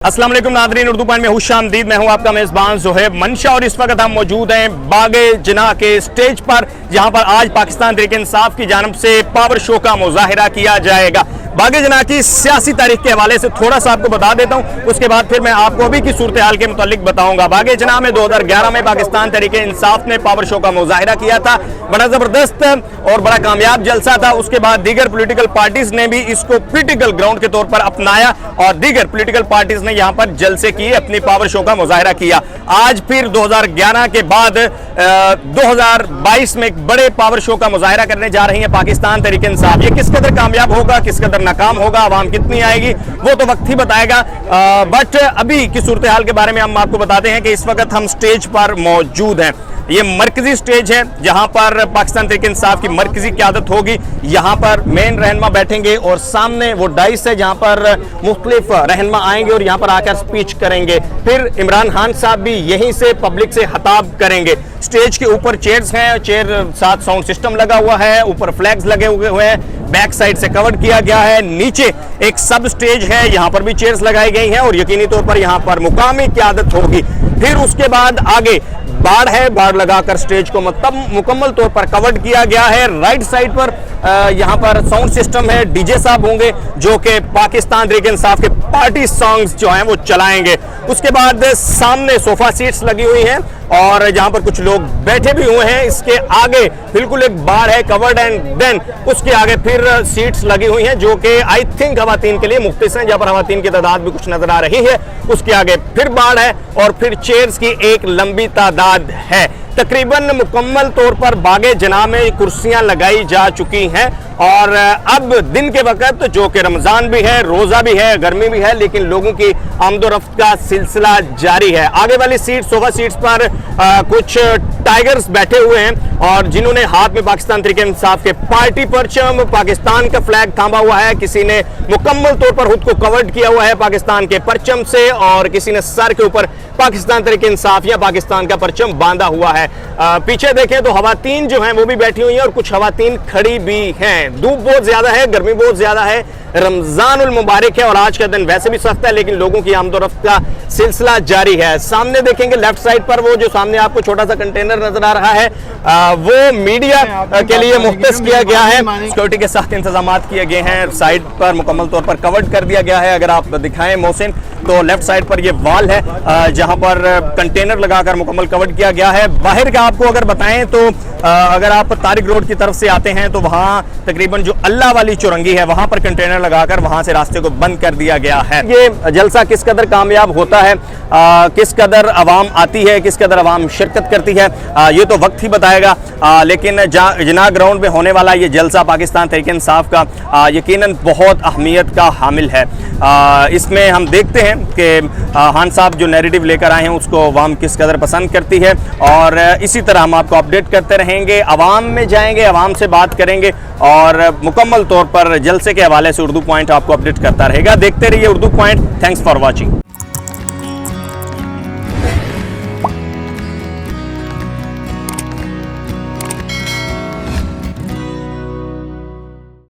अस्सलाम वालेकुम Nadreen, Urdu point में खुशामदीद। मैं हूं आपका मेजबान ज़ोहैब मंशा और इस वक्त हम मौजूद हैं बागे जना के स्टेज पर, जहां पर आज पाकिस्तान तहरीक इंसाफ की जानिब से पावर शो का मुजाहिरा किया जाएगा। बागे जना की सियासी तारीख के हवाले से थोड़ा सा आपको बता देता हूं, उसके बाद फिर मैं आपको अभी की सूरत हाल के मुतालिक बताऊंगा। बागे जना में 2011 में पाकिस्तान तहरीक इंसाफ ने पावर शो का मुजाहिरा किया था। बड़ा जबरदस्त और बड़ा कामयाब जलसा था। उसके बाद दीगर पोलिटिकल पार्टीज ने भी इसको पोलिटिकल ग्राउंड के तौर पर अपनाया और दीगर पोलिटिकल पार्टीज ने यहाँ पर जलसे किए, अपनी पावर शो का मुजाहिरा किया। आज फिर 2011 के बाद 2022 में एक बड़े पावर शो का मुजाहिरा करने जा रही है पाकिस्तान तहरीक इंसाफ। ये किस कदर कामयाब होगा, किस कदर नाकाम होगा, आवाम कितनी आएगी, वो तो वक्त ही बताएगा। बट अभी की सूरत हाल के बारे में हम आपको बताते हैं कि इस वक्त हम स्टेज पर मौजूद हैं। ये मरकजी स्टेज है जहां पर पाकिस्तान तहरीक इंसाफ की मरकजी क़यादत होगी। यहां पर मेन रहनुमा बैठेंगे और सामने वो डाइस है जहां पर मुख्तलिफ रहनुमा आएंगे और यहां पर आकर स्पीच करेंगे। फिर इमरान खान साहब भी यहीं से पब्लिक से खिताब करेंगे। स्टेज के ऊपर चेयर्स हैं, चेयर साथ साउंड सिस्टम लगा हुआ है, ऊपर फ्लैग्स लगे हुए हैं, बैक साइड से कवर किया गया है। नीचे एक सब स्टेज है, यहाँ पर भी चेयर्स लगाई गई हैं और यकीनी तौर पर यहाँ पर मुकामी क़यादत होगी। फिर उसके बाद आगे बाड़ है, बाड़ लगाकर स्टेज को मुकम्मल तौर पर कवर किया गया है। राइट साइड पर यहाँ पर साउंड सिस्टम है, डीजे साहब होंगे जो कि पाकिस्तान तहरीक इंसाफ के पार्टी सॉन्ग्स जो हैं वो चलाएंगे। उसके बाद सामने सोफा सीट्स लगी हुई हैं और जहां पर कुछ लोग बैठे भी हुए हैं। इसके आगे बिल्कुल एक बार है कवर्ड एंड देन उसके आगे फिर सीट्स लगी हुई हैं जो कि आई थिंक खवातीन के लिए मुख्तस हैं, जहां पर खवातीन की तादाद भी कुछ नजर आ रही है। उसके आगे फिर बाढ़ है और फिर चेयर्स की एक लंबी तादाद है। तकरीबन मुकम्मल तौर पर बागे जना में कुर्सियां लगाई जा चुकी हैं और अब दिन के वक्त जो कि रमजान भी है, रोजा भी है, गर्मी भी है, लेकिन लोगों की आमदोरफ्त का सिलसिला जारी है। आगे वाली सीट सोफा सीट्स पर कुछ टाइगर्स बैठे हुए हैं और जिन्होंने हाथ में पाकिस्तान तहरीक इंसाफ के पार्टी परचम, पाकिस्तान का फ्लैग थामा हुआ है। किसी ने मुकम्मल तौर पर खुद को कवर्ड किया हुआ है पाकिस्तान के परचम से और किसी ने सर के ऊपर पाकिस्तान तहरीक इंसाफ या पाकिस्तान का परचम बांधा हुआ है। पीछे देखें तो खवातीन जो हैं वो भी बैठी हुई हैं और कुछ खवातीन खड़ी भी हैं। धूप बहुत ज्यादा है, गर्मी बहुत ज्यादा है, रमजान उल मुबारक है और आज का दिन वैसे भी सख्त है, लेकिन लोगों की आमदोरफ्त का सिलसिला जारी है। सामने देखेंगे लेफ्ट साइड पर वो जो सामने आपको छोटा सा कंटेनर नजर आ रहा है, वो मीडिया के लिए मुख्तस किया गया है। सिक्योरिटी के साथ इंतजाम किए गए हैं। साइड पर मुकम्मल तौर पर कवर्ड कर दिया गया है। अगर आप दिखाएं मोहसिन तो लेफ्ट साइड पर ये वॉल है जहां पर कंटेनर लगाकर मुकम्मल कवर्ड किया गया है। बाहर का आपको अगर बताएं तो अगर आप तारिक रोड की तरफ से आते हैं तो वहां तकरीबन जो अल्लाह वाली चौरंगी है वहां पर कंटेनर लगाकर वहां से रास्ते को बंद कर दिया गया है। ये जलसा किस कदर कामयाब होता है, किस कदर अवाम आती है, किस कदर अवाम शिरकत करती है, ये तो वक्त ही बताएगा। लेकिन जना ग्राउंड में होने वाला ये जलसा पाकिस्तान तहरीक इंसाफ का यकीनन बहुत अहमियत का हामिल है। इसमें हम देखते हैं कि खान साहब जो नैरेटिव लेकर आए हैं उसको अवाम किस कदर पसंद करती है और इसी तरह हम आपको अपडेट करते रहेंगे। अवाम में जाएंगे, अवाम से बात करेंगे और मुकम्मल तौर पर जलसे के हवाले से उर्दू पॉइंट आपको अपडेट करता रहेगा। देखते रहिए Urdu point. Thanks for watching.